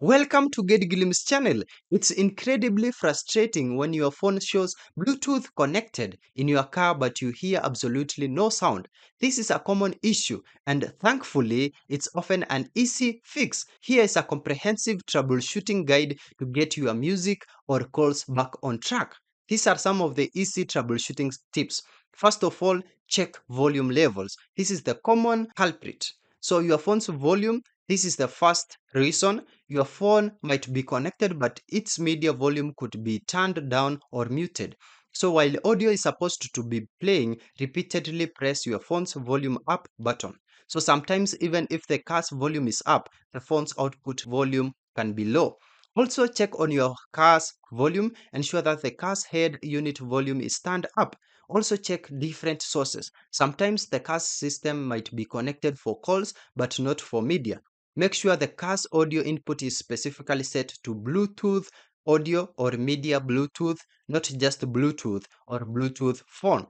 Welcome to Get Glim's channel. It's incredibly frustrating when your phone shows Bluetooth connected in your car but you hear absolutely no sound. This is a common issue and thankfully it's often an easy fix. Here is a comprehensive troubleshooting guide to get your music or calls back on track. These are some of the easy troubleshooting tips. First of all, check volume levels. This is the common culprit. So your phone's volume, this is the first reason. Your phone might be connected, but its media volume could be turned down or muted. So while audio is supposed to be playing, repeatedly press your phone's volume up button. So sometimes even if the car's volume is up, the phone's output volume can be low. Also check on your car's volume, ensure that the car's head unit volume is turned up. Also check different sources. Sometimes the car's system might be connected for calls but not for media. Make sure the car's audio input is specifically set to Bluetooth audio or media Bluetooth, not just Bluetooth or Bluetooth phone.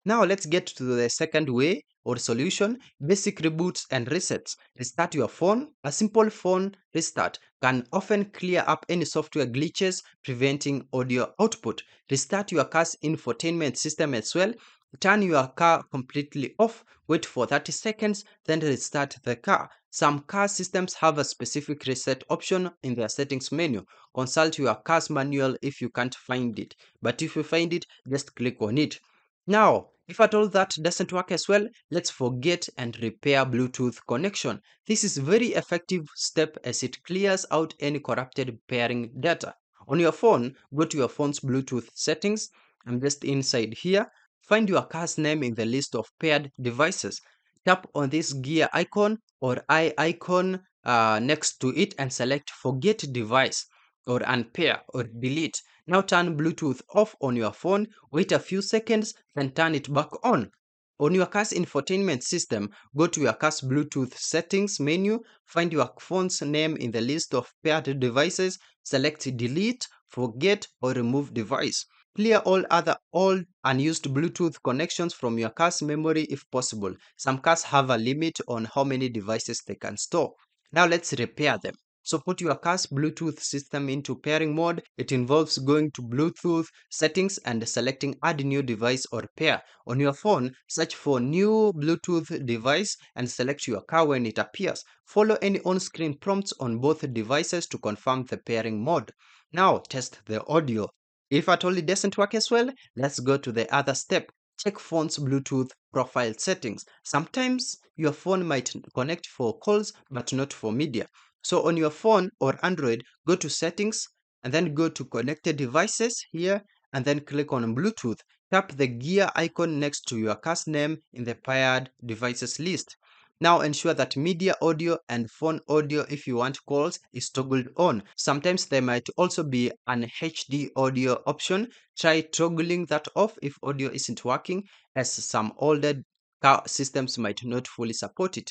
Now let's get to the second way or solution, basic reboots and resets. Restart your phone. A simple phone restart can often clear up any software glitches, preventing audio output. Restart your car's infotainment system as well. Turn your car completely off, wait for 30 seconds, then restart the car. Some car systems have a specific reset option in their settings menu. Consult your car's manual if you can't find it, but if you find it, just click on it. Now, if at all that doesn't work as well, let's forget and repair Bluetooth connection. This is very effective step as it clears out any corrupted pairing data. On your phone, go to your phone's Bluetooth settings. I'm just inside here. Find your car's name in the list of paired devices. Tap on this gear icon or eye icon next to it and select Forget Device or Unpair or Delete. Now turn Bluetooth off on your phone, wait a few seconds, then turn it back on. On your car's infotainment system, go to your car's Bluetooth settings menu, find your phone's name in the list of paired devices, select Delete, Forget, or Remove Device. Clear all other old unused Bluetooth connections from your car's memory if possible. Some cars have a limit on how many devices they can store. Now let's repair them. So put your car's Bluetooth system into pairing mode. It involves going to Bluetooth settings and selecting add new device or pair. On your phone, search for new Bluetooth device and select your car when it appears. Follow any on-screen prompts on both devices to confirm the pairing mode. Now test the audio. If at all it doesn't work as well, let's go to the other step. Check phone's Bluetooth profile settings. Sometimes your phone might connect for calls but not for media. So on your phone or Android, go to settings and then go to connected devices here and then click on Bluetooth. Tap the gear icon next to your car's name in the paired devices list. Now ensure that media audio and phone audio if you want calls is toggled on. Sometimes there might also be an HD audio option. Try toggling that off if audio isn't working, as some older car systems might not fully support it.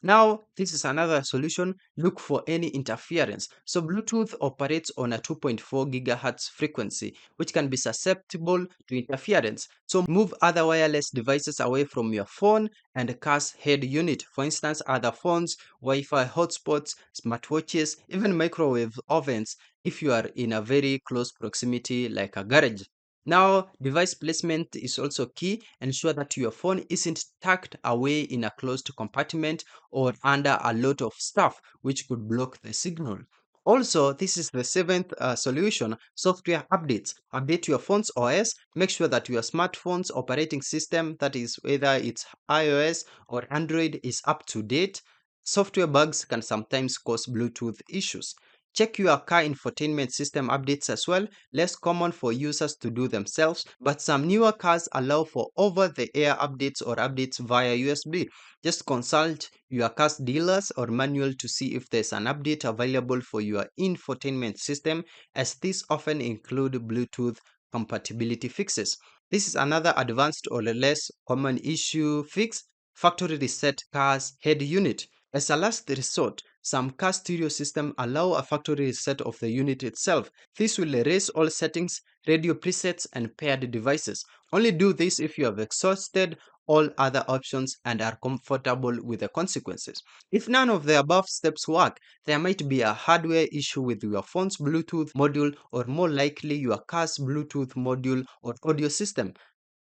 Now, this is another solution. Look for any interference. So Bluetooth operates on a 2.4 gigahertz frequency, which can be susceptible to interference. So move other wireless devices away from your phone and the car's head unit. For instance, other phones, Wi-Fi hotspots, smartwatches, even microwave ovens if you are in a very close proximity like a garage. Now, device placement is also key. Ensure that your phone isn't tucked away in a closed compartment or under a lot of stuff, which could block the signal. Also, this is the seventh solution, software updates. Update your phone's OS. Make sure that your smartphone's operating system, that is whether it's iOS or Android, is up to date. Software bugs can sometimes cause Bluetooth issues. Check your car infotainment system updates as well. Less common for users to do themselves, but some newer cars allow for over-the-air updates or updates via USB. Just consult your car's dealers or manual to see if there's an update available for your infotainment system, as these often include Bluetooth compatibility fixes. This is another advanced or less common issue fix, factory reset car's head unit. As a last resort, Some car stereo systems allow a factory reset of the unit itself. This will erase all settings, radio presets, and paired devices. Only do this if you have exhausted all other options and are comfortable with the consequences. If none of the above steps work, there might be a hardware issue with your phone's Bluetooth module, or more likely your car's Bluetooth module or audio system.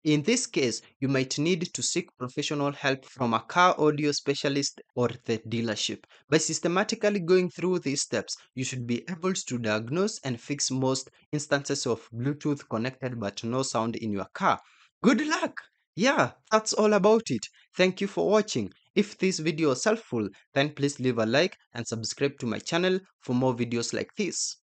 In this case, you might need to seek professional help from a car audio specialist or the dealership. By systematically going through these steps, you should be able to diagnose and fix most instances of Bluetooth connected but no sound in your car. Good luck! Yeah, that's all about it. Thank you for watching. If this video was helpful, then please leave a like and subscribe to my channel for more videos like this.